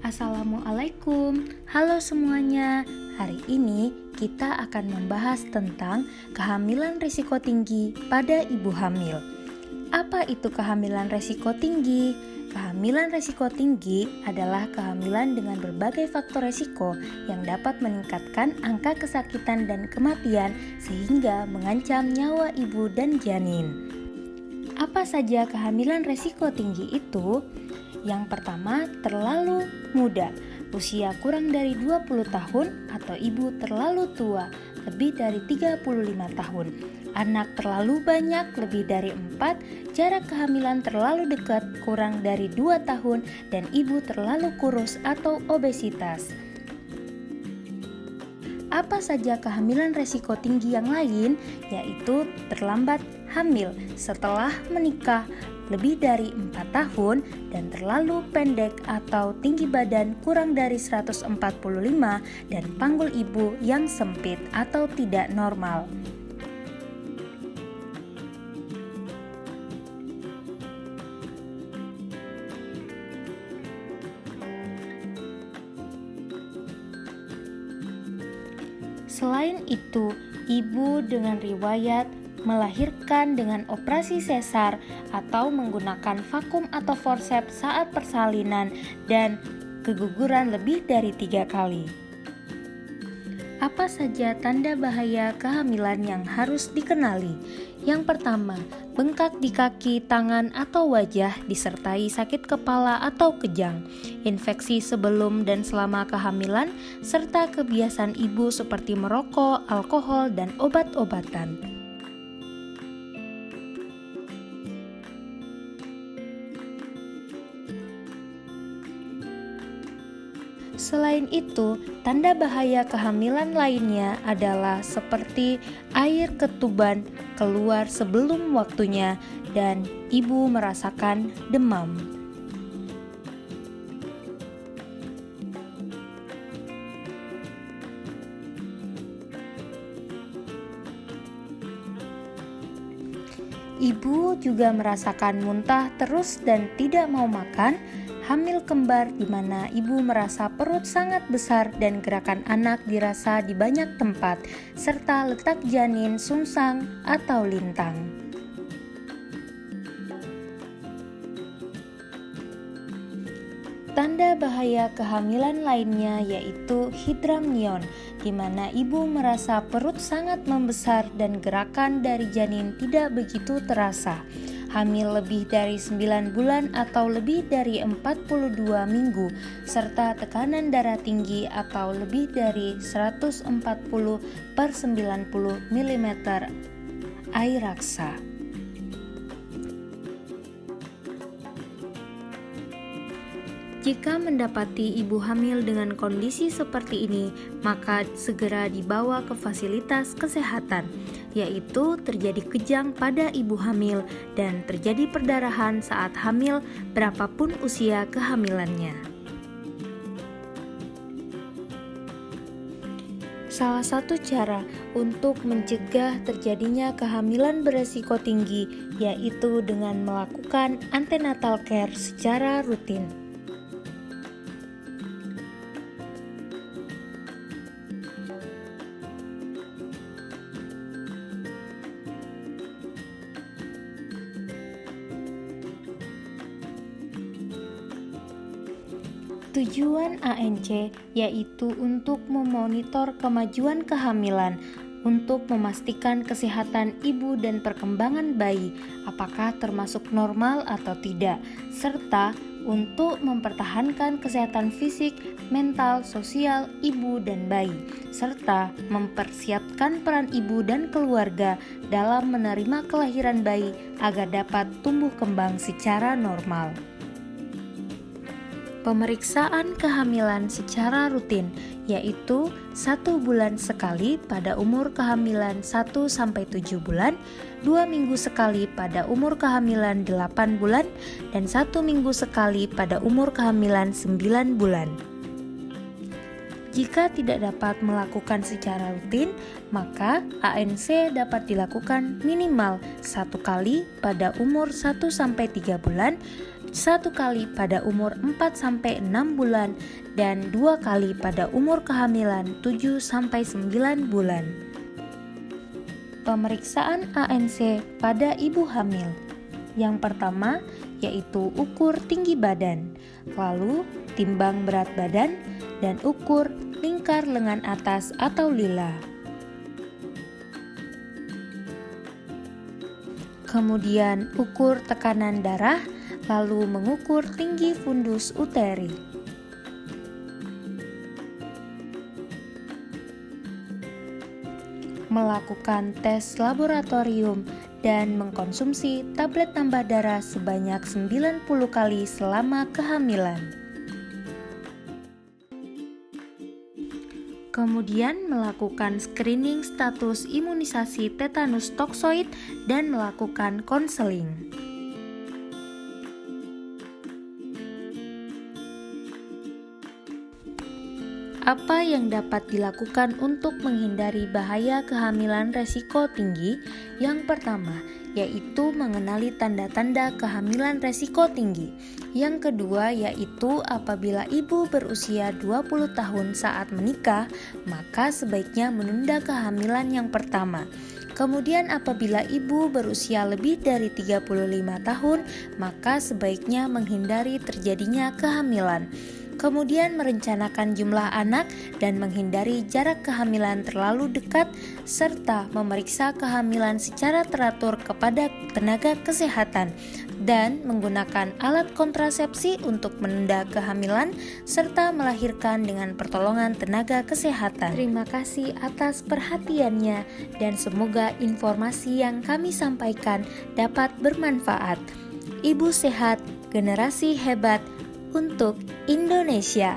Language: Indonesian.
Assalamualaikum, halo semuanya. Hari ini kita akan membahas tentang kehamilan risiko tinggi pada ibu hamil. Apa itu kehamilan risiko tinggi? Kehamilan risiko tinggi adalah kehamilan dengan berbagai faktor risiko yang dapat meningkatkan angka kesakitan dan kematian sehingga mengancam nyawa ibu dan janin. Apa saja kehamilan risiko tinggi itu? Yang pertama, terlalu muda, usia kurang dari 20 tahun atau ibu terlalu tua, lebih dari 35 tahun. Anak terlalu banyak, lebih dari 4, jarak kehamilan terlalu dekat, kurang dari 2 tahun, dan ibu terlalu kurus atau obesitas. Apa saja kehamilan resiko tinggi yang lain, yaitu terlambat hamil setelah menikah lebih dari 4 tahun dan terlalu pendek atau tinggi badan kurang dari 145 dan panggul ibu yang sempit atau tidak normal. Selain itu, ibu dengan riwayat melahirkan dengan operasi sesar atau menggunakan vakum atau forceps saat persalinan dan keguguran lebih dari 3 kali. Apa saja tanda bahaya kehamilan yang harus dikenali? Yang pertama, bengkak di kaki, tangan, atau wajah disertai sakit kepala atau kejang, infeksi sebelum dan selama kehamilan, serta kebiasaan ibu seperti merokok, alkohol, dan obat-obatan. Selain itu, tanda bahaya kehamilan lainnya adalah seperti air ketuban keluar sebelum waktunya dan ibu merasakan demam. Ibu juga merasakan muntah terus dan tidak mau makan. Hamil kembar di mana ibu merasa perut sangat besar dan gerakan anak dirasa di banyak tempat, serta letak janin sungsang atau lintang. Tanda bahaya kehamilan lainnya yaitu hidramnion, di mana ibu merasa perut sangat membesar dan gerakan dari janin tidak begitu terasa. Hamil lebih dari 9 bulan atau lebih dari 42 minggu, serta tekanan darah tinggi atau lebih dari 140/90 mm air raksa. Jika mendapati ibu hamil dengan kondisi seperti ini, maka segera dibawa ke fasilitas kesehatan, yaitu terjadi kejang pada ibu hamil dan terjadi perdarahan saat hamil berapapun usia kehamilannya. Salah satu cara untuk mencegah terjadinya kehamilan beresiko tinggi yaitu dengan melakukan antenatal care secara rutin. Tujuan ANC yaitu untuk memonitor kemajuan kehamilan, untuk memastikan kesehatan ibu dan perkembangan bayi, apakah termasuk normal atau tidak, serta untuk mempertahankan kesehatan fisik, mental, sosial ibu dan bayi, serta mempersiapkan peran ibu dan keluarga dalam menerima kelahiran bayi agar dapat tumbuh kembang secara normal. Pemeriksaan kehamilan secara rutin, yaitu 1 bulan sekali pada umur kehamilan 1-7 bulan, 2 minggu sekali pada umur kehamilan 8 bulan, dan 1 minggu sekali pada umur kehamilan 9 bulan. Jika tidak dapat melakukan secara rutin, maka ANC dapat dilakukan minimal 1 kali pada umur 1-3 bulan, 1 kali pada umur 4-6 bulan dan 2 kali pada umur kehamilan 7-9 bulan. Pemeriksaan ANC pada ibu hamil. Yang pertama yaitu ukur tinggi badan, lalu timbang berat badan, dan ukur lingkar lengan atas atau lila. Kemudian ukur tekanan darah, lalu mengukur tinggi fundus uteri. Melakukan tes laboratorium dan mengkonsumsi tablet tambah darah sebanyak 90 kali selama kehamilan. Kemudian melakukan screening status imunisasi tetanus toksoid dan melakukan konseling. Apa yang dapat dilakukan untuk menghindari bahaya kehamilan resiko tinggi? Yang pertama, yaitu mengenali tanda-tanda kehamilan resiko tinggi. Yang kedua, yaitu apabila ibu berusia 20 tahun saat menikah, maka sebaiknya menunda kehamilan yang pertama. Kemudian apabila ibu berusia lebih dari 35 tahun, maka sebaiknya menghindari terjadinya kehamilan. Kemudian merencanakan jumlah anak dan menghindari jarak kehamilan terlalu dekat, serta memeriksa kehamilan secara teratur kepada tenaga kesehatan, dan menggunakan alat kontrasepsi untuk menunda kehamilan, serta melahirkan dengan pertolongan tenaga kesehatan. Terima kasih atas perhatiannya, dan semoga informasi yang kami sampaikan dapat bermanfaat. Ibu sehat, generasi hebat, untuk Indonesia.